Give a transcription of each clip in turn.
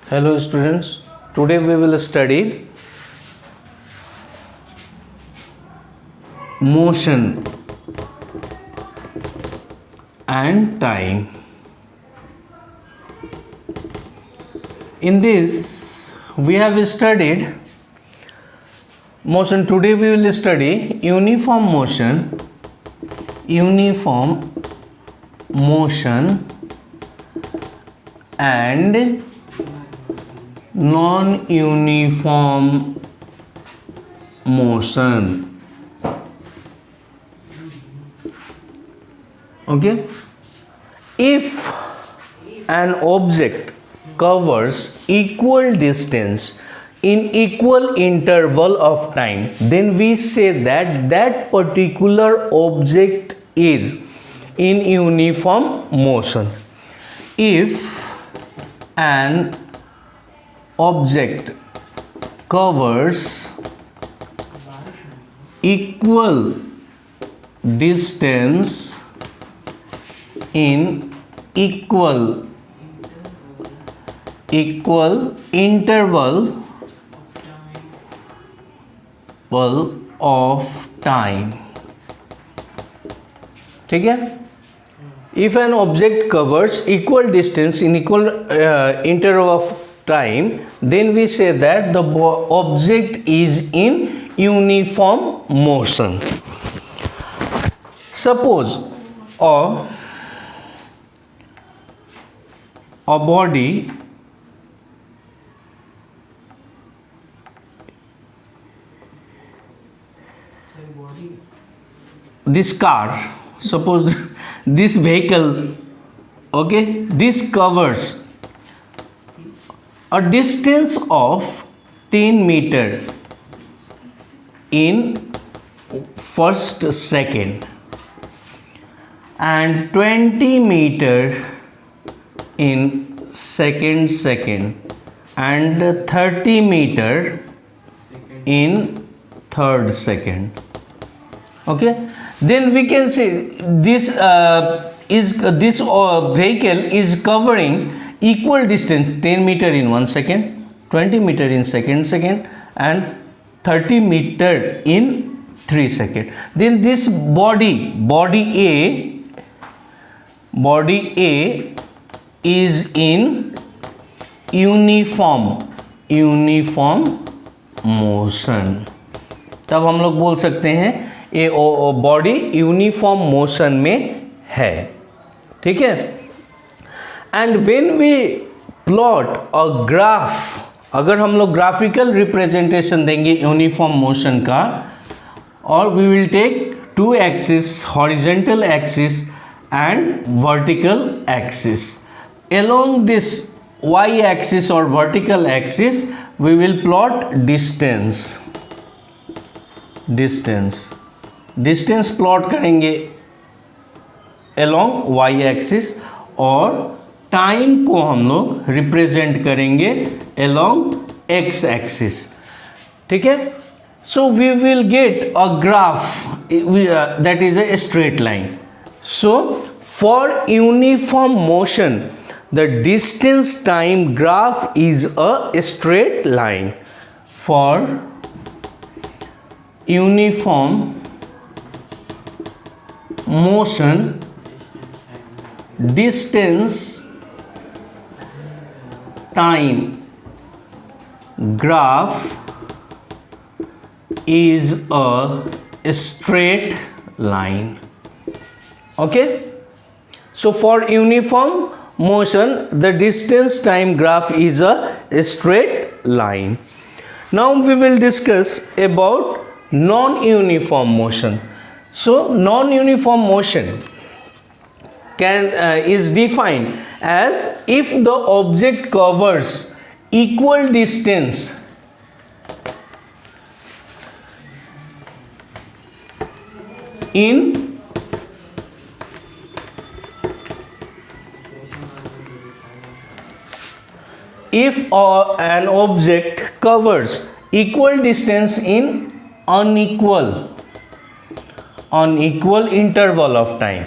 Hello students, today we will study motion and time. In this we have studied motion. Today we will study uniform motion and non-uniform motion. Okay, if an object covers equal distance in equal interval of time, then we say that that particular object is in uniform motion. If an object covers equal distance in equal interval of time. ठीक है? If an object covers equal distance in equal interval of time, then we say that the object is in uniform motion. Suppose a body this car, suppose this vehicle, okay, this covers a distance of 10 meter in first second and 20 meter in second and 30 meter in third second. Okay, then we can say this vehicle is covering equal distance 10 meter in 1 second, 20 meter in second and 30 meter in 3 second. Then this body A is in uniform motion. तब हम लोग बोल सकते हैं ये body uniform motion में है. ठीक है. And when we plot a graph, अगर हम लोग ग्राफिकल रिप्रेजेंटेशन देंगे यूनिफॉर्म मोशन का, और we will take two axis, horizontal axis and vertical axis. Along this y axis or vertical axis we will plot distance plot करेंगे along y axis, और time को हम लोग रिप्रेजेंट करेंगे along x axis. ठीक है. So we will get a graph that is a straight line. So for uniform motion the distance time graph is a straight line. For uniform motion distance time graph is a straight line. Okay, so for uniform motion the distance time graph is a straight line. Now we will discuss about non-uniform motion. So non-uniform motion is defined as if the object covers equal distance in if an object covers equal distance in unequal interval of time.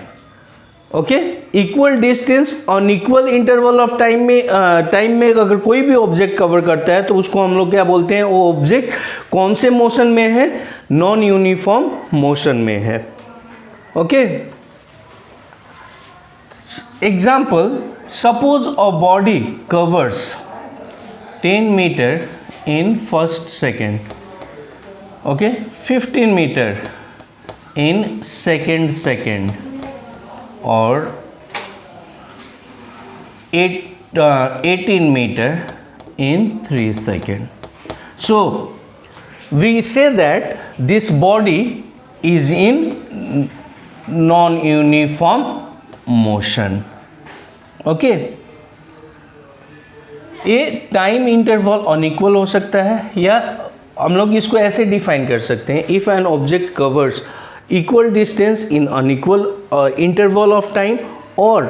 Okay, equal distance और equal interval of time में अगर कोई भी object cover करता है तो उसको हम लोग क्या बोलते हैं, वो ऑब्जेक्ट कौन से मोशन में है, नॉन यूनिफॉर्म मोशन में है। Okay, example, suppose a body covers 10 metre in first second, okay, 15 metre in second और 18 meter in 3 seconds. So we say that this body is in non-uniform motion. Okay, ये time interval unequal हो सकता है, या हम लोग इसको ऐसे डिफाइन कर सकते हैं, if an object covers equal distance in unequal interval of time, or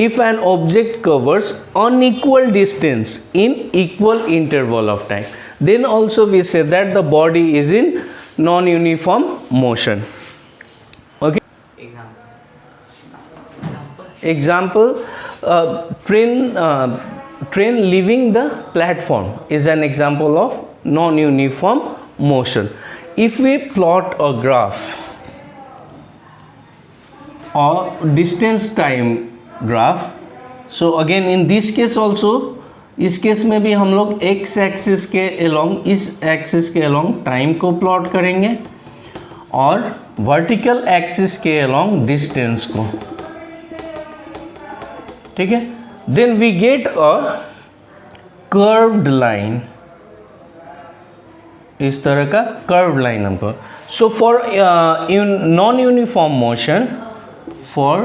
if an object covers unequal distance in equal interval of time, then also we say that the body is in non-uniform motion. Okay, example, train leaving the platform is an example of non-uniform motion. If we plot a graph or distance time graph, so again in this case also, इस case में भी हम लोग x axis के along, इस axis के along time को plot करेंगे और वर्टिकल एक्सिस के अलोंग डिस्टेंस को, ठीक है। Then we get a curved line, इस तरह का कर्व्ड लाइन हमको। So for non uniform motion, for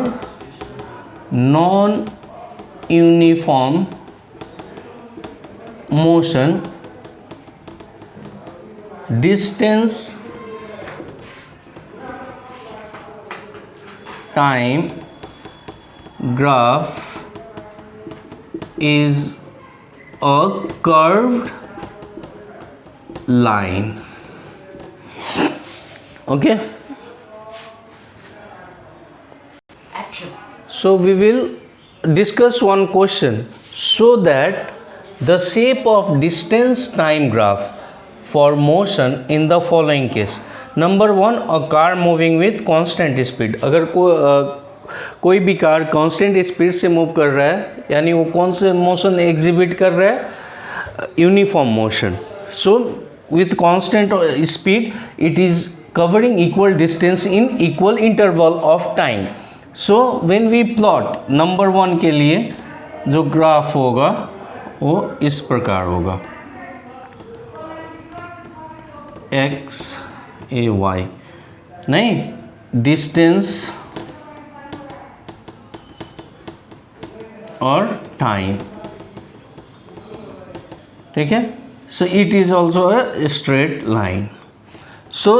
non-uniform motion, distance time graph is a curved line. Okay, so we will discuss one question, so that the shape of distance time graph for motion in the following case. Number 1, a car moving with constant speed. अगर कोई भी car constant speed से move कर रहा है, यानी वो कौन से मोशन एग्जिबिट कर रहा है, uniform motion. So with constant speed it is covering equal distance in equal interval of time. So when we plot number 1 के लिए जो ग्राफ होगा वो इस प्रकार होगा, एक्स ए वाई, नहीं डिस्टेंस और टाइम, ठीक है. So it is also a straight line. So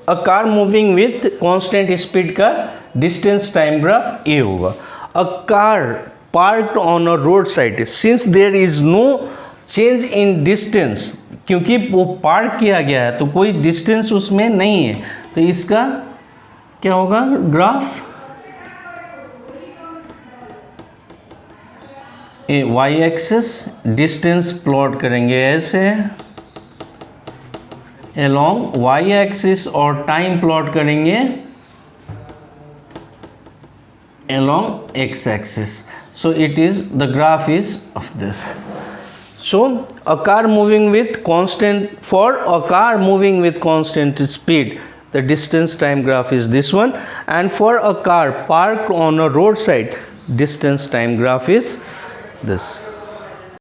a car moving with constant speed का डिस्टेंस टाइम ग्राफ ए होगा. A car parked on a road side, since there is no change in distance, क्योंकि वो park किया गया है तो कोई distance उसमें नहीं है, तो इसका क्या होगा ग्राफ, ए वाई एक्सिस, डिस्टेंस प्लॉट करेंगे ऐसे अलोंग वाई एक्सिस और टाइम प्लॉट करेंगे along x axis. So it is, the graph is of this. So a car moving with constant, for a car moving with constant speed, the distance time graph is this one, and for a car parked on a roadside, distance time graph is this.